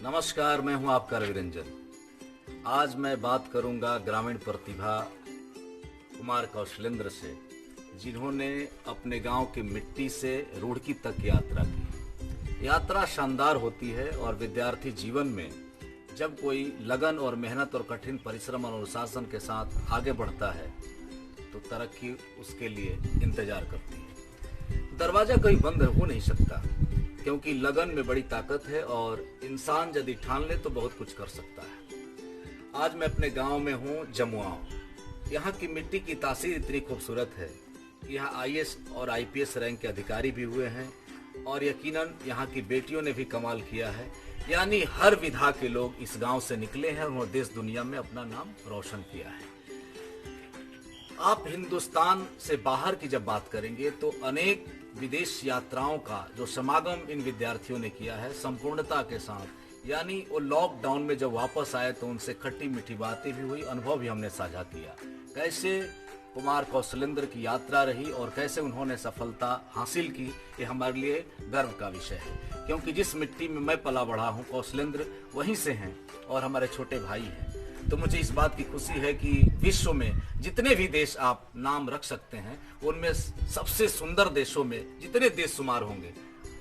नमस्कार, मैं हूं आपका रवि रंजन। आज मैं बात करूंगा ग्रामीण प्रतिभा कुमार कौशलेंद्र से, जिन्होंने अपने गांव की मिट्टी से रुड़की तक यात्रा की। यात्रा शानदार होती है और विद्यार्थी जीवन में जब कोई लगन और मेहनत और कठिन परिश्रम और अनुशासन के साथ आगे बढ़ता है तो तरक्की उसके लिए इंतजार करती है। दरवाजा कभी बंद हो नहीं सकता, क्योंकि लगन में बड़ी ताकत है और इंसान यदि ठान ले तो बहुत कुछ कर सकता है। आज मैं अपने गांव में हूं, जमुआव। यहाँ की मिट्टी की तासीर इतनी खूबसूरत है। यहाँ आईएएस और आईपीएस रैंक के अधिकारी भी हुए हैं और यकीनन यहाँ की बेटियों ने भी कमाल किया है। यानी हर विधा के लोग इस गांव से निकले हैं और उन्होंने देश दुनिया में अपना नाम रोशन किया है। आप हिंदुस्तान से बाहर की जब बात करेंगे तो अनेक विदेश यात्राओं का जो समागम इन विद्यार्थियों ने किया है संपूर्णता के साथ। यानी वो लॉकडाउन में जब वापस आए तो उनसे खट्टी मीठी बातें भी हुई, अनुभव भी हमने साझा किया। कैसे कुमार कौशलेंद्र की यात्रा रही और कैसे उन्होंने सफलता हासिल की, ये हमारे लिए गर्व का विषय है। क्योंकि जिस मिट्टी में मैं पला बढ़ा हूँ, कौशलेंद्र वहीं से हैं और हमारे छोटे भाई हैं। तो मुझे इस बात की खुशी है कि विश्व में जितने भी देश आप नाम रख सकते हैं, उनमें सबसे सुंदर देशों में जितने देश शुमार होंगे,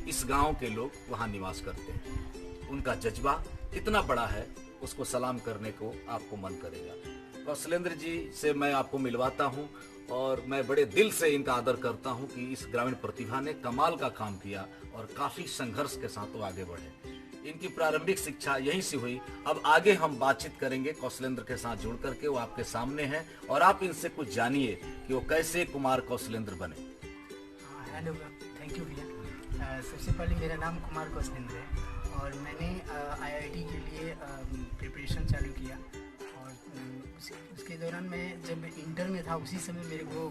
इस गांव के लोग वहां निवास करते हैं। उनका जज्बा कितना बड़ा है, उसको सलाम करने को आपको मन करेगा। कौशलेंद्र जी से मैं आपको मिलवाता हूं और मैं बड़े दिल से इनका आदर करता हूं कि इस ग्रामीण प्रतिभा ने कमाल का काम किया और काफी संघर्ष के साथ वो आगे बढ़े। इनकी प्रारंभिक शिक्षा यहीं से हुई। अब आगे हम बातचीत करेंगे कौशलेंद्र के साथ जुड़ करके। वो आपके सामने हैं और आप इनसे कुछ जानिए कि वो कैसे कुमार कौशलेंद्र बने। हेलो, थैंक यू भैया। सबसे पहले मेरा नाम कुमार कौशलेंद्र है और मैंने आईआईटी के लिए प्रिपरेशन चालू किया और उसके दौरान मैं जब इंटर में था उसी समय मेरे को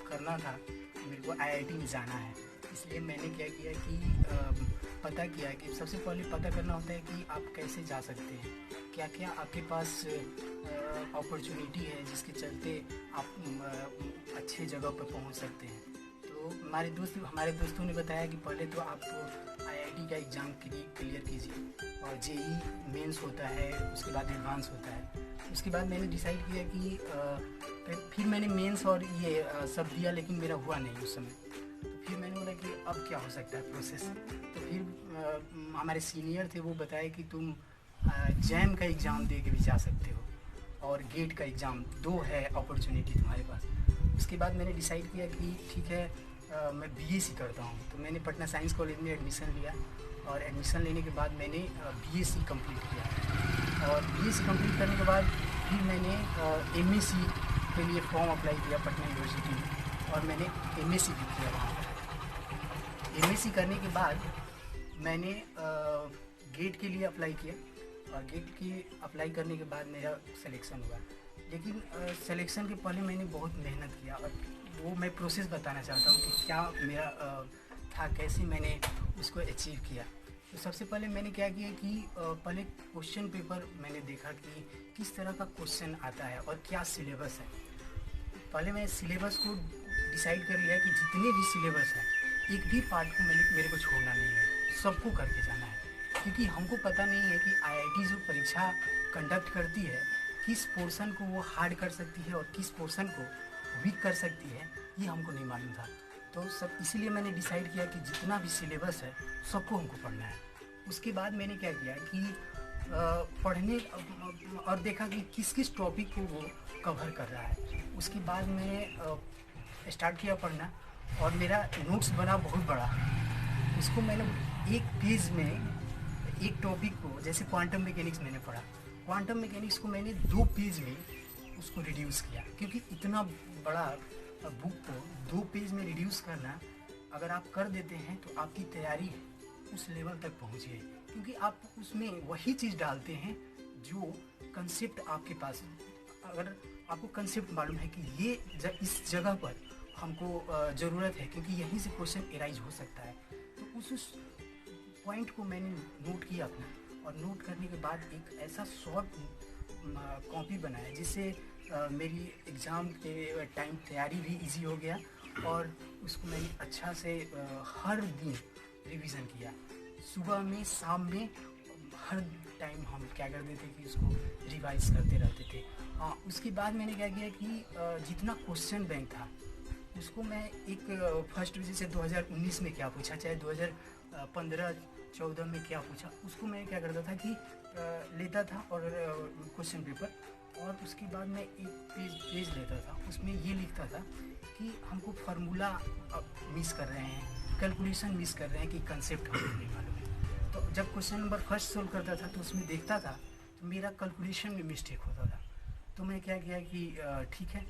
करना था, मेरे को आईआईटी में जाना है। इसलिए मैंने क्या किया कि पता किया कि सबसे पहले पता करना होता है कि आप कैसे जा सकते हैं, क्या क्या आपके पास अपॉर्चुनिटी है जिसके चलते आप अच्छे जगह पर पहुंच सकते हैं। तो हमारे दोस्तों ने बताया कि पहले तो आप आईआईटी का एग्ज़ाम क्लियर कीजिए और जेईई मेंस होता है, उसके बाद एडवांस होता है। उसके बाद मैंने डिसाइड किया कि फिर मैंने मेंस और ये सब दिया, लेकिन मेरा हुआ नहीं उस समय। फिर मैंने बोला कि अब क्या हो सकता है प्रोसेस। तो फिर हमारे सीनियर थे, वो बताए कि तुम जैम का एग्ज़ाम दे के भी जा सकते हो और गेट का एग्ज़ाम, 2 है अपॉर्चुनिटी तुम्हारे पास। उसके बाद मैंने डिसाइड किया कि ठीक है, मैं बीएससी करता हूँ। तो मैंने पटना साइंस कॉलेज में एडमिशन लिया और एडमिशन लेने के बाद मैंने बीएससी कंप्लीट किया और बीएससी कंप्लीट करने के बाद फिर मैंने एमएससी के लिए फॉर्म अप्लाई किया पटना यूनिवर्सिटी में और मैंने एमएससी भी किया वहाँ पर। एमएससी करने के बाद मैंने गेट के लिए अप्लाई किया और गेट की अप्लाई करने के बाद मेरा सिलेक्शन हुआ। लेकिन सिलेक्शन के पहले मैंने बहुत मेहनत किया और वो मैं प्रोसेस बताना चाहता हूँ कि क्या मेरा था, कैसे मैंने उसको अचीव किया। तो सबसे पहले मैंने क्या किया कि पहले क्वेश्चन पेपर मैंने देखा कि किस तरह का क्वेश्चन आता है और क्या सिलेबस है। पहले मैं सिलेबस को डिसाइड कर लिया कि जितने भी सिलेबस हैं एक भी पार्ट को मेरे को छोड़ना नहीं है, सबको करके जाना है। क्योंकि हमको पता नहीं है कि आईआईटी जो परीक्षा कंडक्ट करती है किस पोर्शन को वो हार्ड कर सकती है और किस पोर्शन को वीक कर सकती है, ये हमको नहीं मालूम था। तो सब इसीलिए मैंने डिसाइड किया कि जितना भी सिलेबस है सबको हमको पढ़ना है। उसके बाद मैंने क्या किया कि पढ़ने और देखा कि किस किस टॉपिक को वो कवर कर रहा है। उसके बाद मैंने स्टार्ट किया पढ़ना और मेरा नोट्स बना बहुत बड़ा। उसको मैंने एक पेज में एक टॉपिक को, जैसे क्वांटम मैकेनिक्स मैंने पढ़ा, क्वांटम मैकेनिक्स को मैंने 2 पेज में उसको रिड्यूस किया। क्योंकि इतना बड़ा बुक को 2 पेज में रिड्यूस करना अगर आप कर देते हैं तो आपकी तैयारी उस लेवल तक पहुँचिए। क्योंकि आप उसमें वही चीज़ डालते हैं जो कंसेप्ट आपके पास, अगर आपको कंसेप्ट मालूम है कि ये इस जगह पर हमको ज़रूरत है क्योंकि यहीं से क्वेश्चन एराइज हो सकता है, तो उस पॉइंट को मैंने नोट किया अपना। और नोट करने के बाद एक ऐसा शॉर्ट कॉपी बनाया जिससे मेरी एग्ज़ाम के टाइम तैयारी भी इजी हो गया और उसको मैंने अच्छा से हर दिन रिवीजन किया, सुबह में, शाम में, हर टाइम हम क्या करते थे कि उसको रिवाइज करते रहते थे। उसके बाद मैंने क्या किया कि जितना क्वेश्चन बैंक था उसको मैं एक फर्स्ट जैसे 2019 में क्या पूछा, चाहे 2015-14 में क्या पूछा, उसको मैं क्या करता था कि लेता था और क्वेश्चन पेपर, और उसके बाद मैं एक पेज लेता था, उसमें ये लिखता था कि हमको फार्मूला मिस कर रहे हैं, कैलकुलेशन मिस कर रहे हैं, कि कंसेप्ट हमको नहीं मालूम है। तो जब क्वेश्चन नंबर फर्स्ट सोल्व करता था तो उसमें देखता था तो मेरा कैलकुलेशन में मिस्टेक होता था। तो मैं क्या किया कि ठीक है,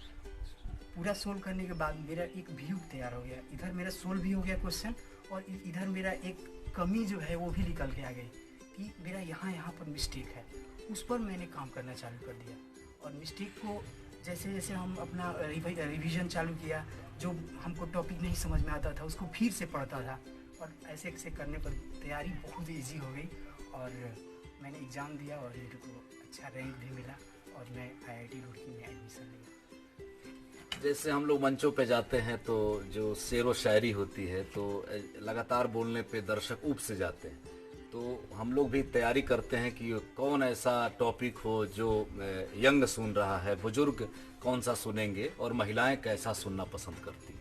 पूरा सोल्व करने के बाद मेरा एक व्यू तैयार हो गया, इधर मेरा सोल्व भी हो गया क्वेश्चन, और इधर मेरा एक कमी जो है वो भी निकल के आ गई कि मेरा यहाँ पर मिस्टेक है। उस पर मैंने काम करना चालू कर दिया, और मिस्टेक को जैसे जैसे हम अपना रिवीजन चालू किया, जो हमको टॉपिक नहीं समझ में आता था उसको फिर से पढ़ता था, और ऐसे ऐसे करने पर तैयारी बहुत ईजी हो गई, और मैंने एग्ज़ाम दिया और मेरे को अच्छा रैंक भी मिला, और मैं IIT रुड़की में एडमिशन लिया। जैसे हम लोग मंचों पे जाते हैं तो जो शेर व शायरी होती है तो लगातार बोलने पे दर्शक ऊब से जाते हैं, तो हम लोग भी तैयारी करते हैं कि कौन ऐसा टॉपिक हो जो यंग सुन रहा है, बुजुर्ग कौन सा सुनेंगे और महिलाएं कैसा सुनना पसंद करती हैं।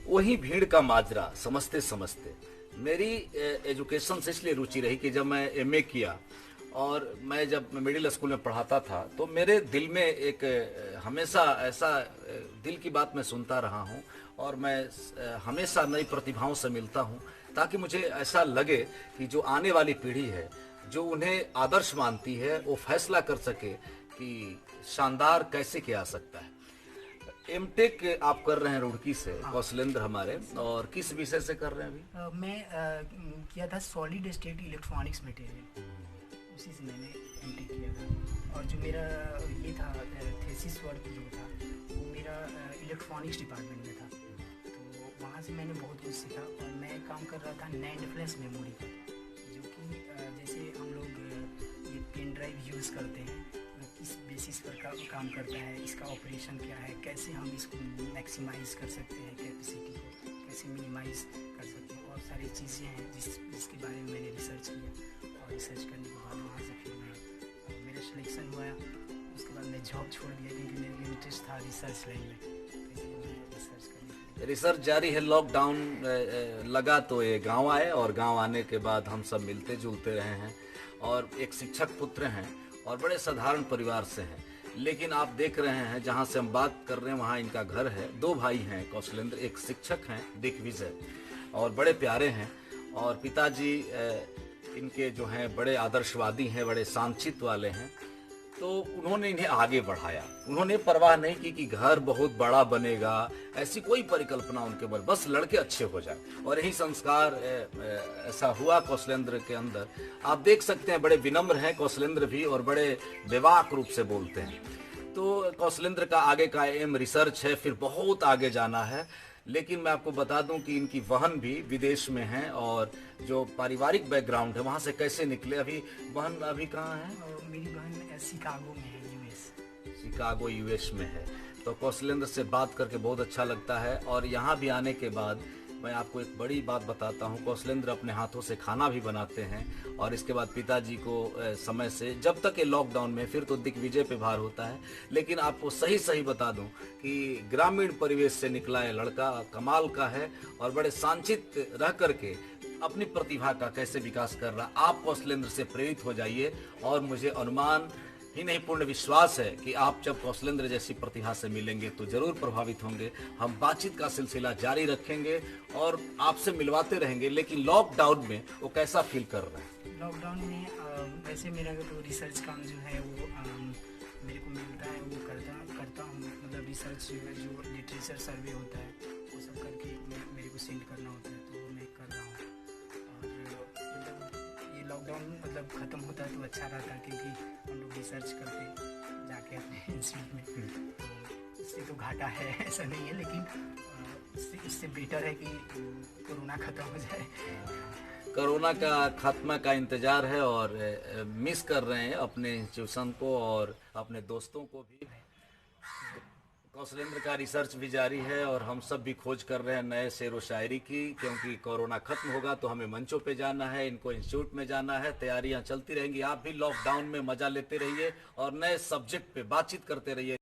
वही भीड़ का माजरा समझते समझते मेरी एजुकेशन से इसलिए रुचि रही कि जब मैं MA किया और मैं जब मिडिल स्कूल में पढ़ाता था तो मेरे दिल में एक हमेशा ऐसा दिल की बात मैं सुनता रहा हूँ, और मैं हमेशा नई प्रतिभाओं से मिलता हूँ ताकि मुझे ऐसा लगे कि जो आने वाली पीढ़ी है जो उन्हें आदर्श मानती है वो फैसला कर सके कि शानदार कैसे किया जा सकता है। MTech आप कर रहे हैं रुड़की से, कौशलेंद्र हमारे, और किस विषय से कर रहे हैं अभी? मैं किया था सॉलिड स्टेट इलेक्ट्रॉनिक्स मटेरियल, उसी से मैंने MTech किया था। और जो मेरा ये था थीसिस वर्क जो था वो मेरा इलेक्ट्रॉनिक्स डिपार्टमेंट में था, तो वहाँ से मैंने बहुत कुछ सीखा। और मैं काम कर रहा था NAND फ्लैश मेमोरी का, जो कि जैसे हम लोग ये पेन ड्राइव यूज़ करते हैं, किस बेसिस पर काम करता है, इसका ऑपरेशन क्या है, कैसे हम इसको मैक्सिमाइज़ कर सकते हैं, कैपेसिटी को कैसे मिनिमाइज़ कर सकते हैं, और सारी चीज़ें हैं जिसके बारे में मैंने रिसर्च किया। और रिसर्च करने के बाद वहाँ से फिर मेरा सिलेक्शन हुआ, उसके बाद मैं जॉब छोड़ दिया क्योंकि मेरा इंटरेस्ट था रिसर्च लाइन में, इसलिए मैं रिसर्च करने। रिसर्च जारी है। लॉकडाउन लगा तो ये गांव आए, और गांव आने के बाद हम सब मिलते जुलते रहे हैं, और एक शिक्षक पुत्र हैं और बड़े साधारण परिवार से हैं, लेकिन आप देख रहे हैं जहां से हम बात कर रहे हैं वहां इनका घर है। 2 भाई हैं कौशलेंद्र, एक शिक्षक हैं दिग्विजय, और बड़े प्यारे हैं, और पिताजी इनके जो हैं बड़े आदर्शवादी हैं, बड़े सांचित वाले हैं, तो उन्होंने इन्हें आगे बढ़ाया। उन्होंने परवाह नहीं की कि घर बहुत बड़ा बनेगा, ऐसी कोई परिकल्पना उनके मन, बस लड़के अच्छे हो जाए, और यही संस्कार ऐसा हुआ कौशलेंद्र के अंदर। आप देख सकते हैं बड़े विनम्र हैं कौशलेंद्र भी, और बड़े बेबाक रूप से बोलते हैं। तो कौशलेंद्र का आगे का एम रिसर्च है, फिर बहुत आगे जाना है। लेकिन मैं आपको बता दूं कि इनकी बहन भी विदेश में हैं, और जो पारिवारिक बैकग्राउंड है वहाँ से कैसे निकले। अभी बहन अभी कहाँ है? मेरी बहन शिकागो में है, US। शिकागो US में है। तो कौशलेंद्र से बात करके बहुत अच्छा लगता है, और यहाँ भी आने के बाद मैं आपको एक बड़ी बात बताता हूँ, कौशलेंद्र अपने हाथों से खाना भी बनाते हैं, और इसके बाद पिताजी को समय से, जब तक ये लॉकडाउन में, फिर तो दिग्विजय पे भार होता है, लेकिन आपको सही सही बता दूं कि ग्रामीण परिवेश से निकला ये लड़का कमाल का है, और बड़े सांचित रह करके अपनी प्रतिभा का कैसे विकास कर रहा। आप कौशलेंद्र से प्रेरित हो जाइए, और मुझे अनुमान ही नहीं पूर्ण विश्वास है कि आप जब कौशलेंद्र जैसी प्रतिभा से मिलेंगे तो जरूर प्रभावित होंगे। हम बातचीत का सिलसिला जारी रखेंगे और आपसे मिलवाते रहेंगे। लेकिन लॉकडाउन में वो कैसा फील कर रहे हैं? लॉकडाउन में वैसे मेरा तो रिसर्च काम जो है वो मेरे को मिलता है, वो करता हूँ। मतलब रिसर्च जो लिटरेचर सर्वे होता है वो सब करके मेरे को सेंड करना होता है, तो वो मैं कर रहा हूँ। और मतलब ये लॉकडाउन मतलब ख़त्म होता है तो अच्छा रहता है, क्योंकि हम लोग रिसर्च करते जाके अपने इंस्टीट्यूट में, तो इससे तो घाटा है ऐसा नहीं है, लेकिन इससे बेटर है कि कोरोना ख़त्म हो जाए। कोरोना का खात्मा का इंतजार है, और मिस कर रहे हैं अपने इंस्टीट्यूशन को और अपने दोस्तों को भी। कौशलेंद्र का रिसर्च भी जारी है और हम सब भी खोज कर रहे हैं नए शेर व शायरी की, क्योंकि कोरोना खत्म होगा तो हमें मंचों पे जाना है, इनको इंस्टीट्यूट में जाना है, तैयारियां चलती रहेंगी। आप भी लॉकडाउन में मजा लेते रहिए और नए सब्जेक्ट पे बातचीत करते रहिए।